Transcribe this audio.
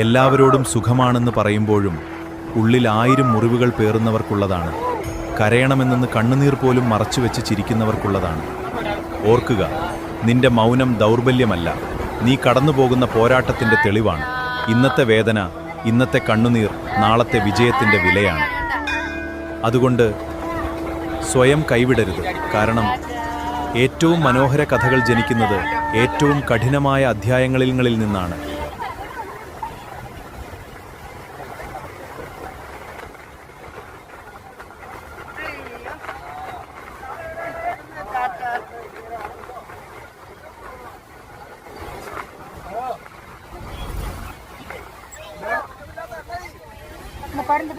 എല്ലാവരോടും സുഖമാണെന്ന് പറയുമ്പോഴും ഉള്ളിൽ 1000 മുറിവുകൾ പേറുന്നവർക്കുള്ളതാണ്. കരയണമെന്ന് കണ്ണുനീർ പോലും മറച്ചുവെച്ച് ചിരിക്കുന്നവർക്കുള്ളതാണ്. ഓർക്കുക, നിന്റെ മൗനം ദൗർബല്യമല്ല, നീ കടന്നുപോകുന്ന പോരാട്ടത്തിൻ്റെ തെളിവാണ്. ഇന്നത്തെ വേദന, ഇന്നത്തെ കണ്ണുനീർ നാളത്തെ വിജയത്തിൻ്റെ വിലയാണ്. അതുകൊണ്ട് സ്വയം കൈവിടരുത്. കാരണം ഏറ്റവും മനോഹര കഥകൾ ജനിക്കുന്നത് ഏറ്റവും കഠിനമായ അധ്യായങ്ങളിൽ നിന്നാണ്. பருந்து